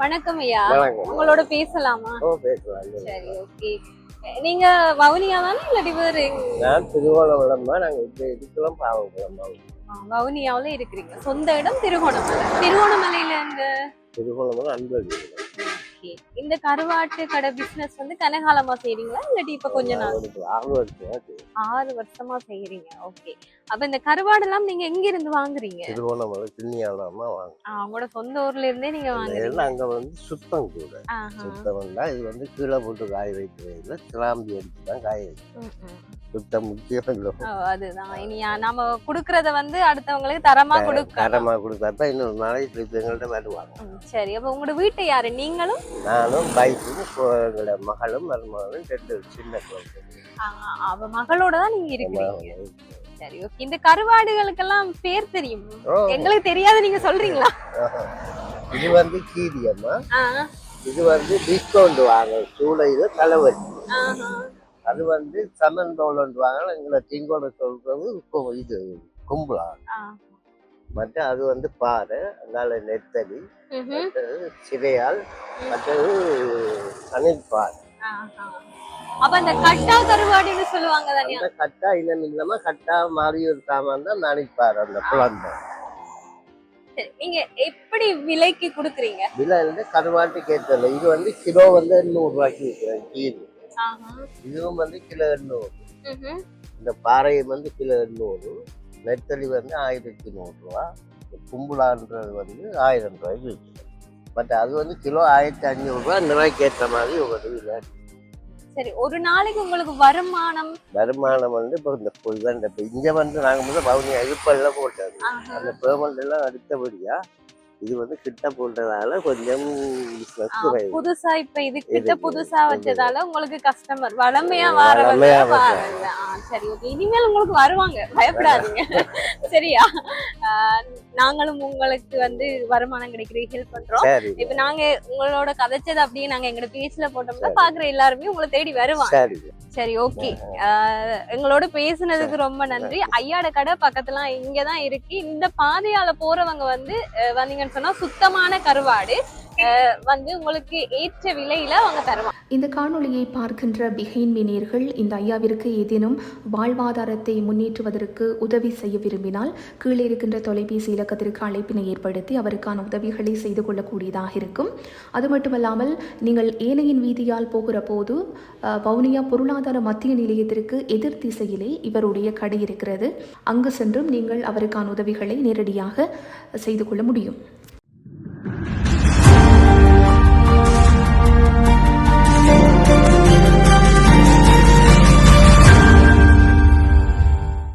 வணக்கம் ஐயா. வணக்கம். உங்களோட பேசலாமா? பேசலாம். சரி, ஓகே. நீங்க வவுனியா தானே இல்லாட்டி வேறு? நான் திருவோணமலை. நாங்க இப்ப இதுக்கெல்லாம் பாவக்குளம். வவுனியாவில இருக்கிறீங்க. சொந்த இடம் திருகோணமலை. திருகோணமலையில இந்த திருவோணமலை 50. இந்த கருவாட்டு கடை பிசினஸ் வந்து கனகாலமா செய்றீங்களா இல்லாட்டி இப்ப கொஞ்ச நாள்? 6 வருஷம். 6 வருஷமா செய்யறீங்க. ஓகே. அப்ப இந்த கருவாடு எல்லாம் நீங்க எங்க இருந்து வாங்குறீங்க? திருவோணமலை சின்னியாலமா வாங்க. உங்களோட சொந்த ஊர்ல இருந்தே நீங்க வாங்குறீங்க. அங்க வந்து சுத்தம் கூட. சுத்தம்னா இது வந்து கீழே போட்டு காய வைக்கிறதுல கிளாம்பி அடிச்சு தான் காய வைக்கிறோம். சுத்தம் முக்கியம். அதுதான். இனி நாம குடுக்கறத வந்து அடுத்தவங்களுக்கு தரமா கொடுத்தா இன்னொரு நாளைக்கு எங்கள்கிட்ட வருவாங்க. சரி, அப்ப உங்களோட வீட்டை யாரு? நீங்களும் நானும் பைக்கும் எங்களோட மகளும் மருமகளும் 2 சின்ன குழந்தை. அவ மகளோட தான் நீங்க இருக்கீங்க. சரி, ஓகே. இந்த கருவாடுகளுக்கெல்லாம் பேர் தெரியும்? எங்களுக்கு தெரியாது, நீங்க சொல்றீங்களா? இது வந்து கீரியம்மா. இது வந்து டிஸ்கவுண்ட் வாங்க சூளையில தலைவலி. அது வந்து சமன் தோல் வாங்க. எங்களை திங்கோட சொல்றது இது கும்பலா. மற்ற அது வந்து பாறை, அதனால நெத்தலி, சிறையால், மற்றது அணில்பாறை. அப்ப அந்த கட்டா கருவாடுன்னு சொல்லுவாங்க தானே? அந்த கட்டா இன்னும் இல்லாம கட்டா மாதிரி ஒரு சாமான் தான் நணிப்பாறை. அந்த குழந்தை நீங்க எப்படி விலைக்கு கொடுக்குறீங்க? விலை வந்து கருவாட்டு கேட்டல. இது வந்து கிலோ வந்து 100 ரூபாய்க்கு விற்கிறேன். கீழ் இதுவும் வந்து கிலோ 800. இந்த பாறை வந்து கிலோ 800. நெத்தலி வந்து 1100 ரூபா. கும்பலான்றது வந்து 1000 ரூபாய்க்கு விற்கிறேன். பட் அது வந்து கிலோ 1500 ரூபா. நிறைய ஏற்ற மாதிரி ஒரு விலை. சரி, ஒரு நாளைக்கு உங்களுக்கு வருமானம் வந்து இப்போ இங்க வந்து நாங்க முதல்ல வவுனியா இழுப்பெல்லாம் போட்டது. அந்த பேமெண்ட் எல்லாம் அடுத்தபடியா இது வந்து கிட்ட போட்டதால கொஞ்சம் புதுசா இப்ப இது கிட்ட புதுசா வச்சதால உங்களுக்கு கஸ்டமர் வளமையா சரி, ஓகே. இனிமேல் உங்களுக்கு வருவாங்க, பயப்படாதீங்க. சரியா? நாங்களும் உங்களுக்கு வந்து வருமானம் கிடைக்கிறது ஹெல்ப் பண்றோம். இப்ப நாங்க உங்களோட கதைச்சது அப்படியே நாங்க எங்களோட பேஜ்ல போட்டோம்னா பாக்குற எல்லாருமே உங்களை தேடி வருவாங்க. சரி, ஓகே. எங்களோட பேசுனதுக்கு ரொம்ப நன்றி. ஐயாட கடை பக்கத்துல இங்கதான் இருக்கு. இந்த பாதையால போறவங்க வந்து வந்தீங்கன்னு சொன்னா சுத்தமான கருவாடு வந்து உங்களுக்கு ஏற்ற விலையில அவங்க தருவாங்க. இந்த காணொளியை பார்க்கின்ற பிஹைண்ட் மீனியர்கள் இந்த ஐயாவிற்கு ஏதேனும் வாழ்வாதாரத்தை முன்னேற்றுவதற்கு உதவி செய்ய விரும்பினால் கீழே இருக்கின்ற தொலைபேசி இலக்கத்திற்கு அழைப்பினை ஏற்படுத்தி அவருக்கான உதவிகளை செய்து கொள்ளக்கூடியதாக இருக்கும். அது மட்டுமல்லாமல் நீங்கள் ஏனையின் வீதியால் போகிற போது வவுனியா பொருளாதார மத்திய நிலையத்திற்கு எதிர் திசையிலே இவருடைய கடை இருக்கிறது. அங்கு சென்றும் நீங்கள் அவருக்கான உதவிகளை நேரடியாக செய்து கொள்ள முடியும்.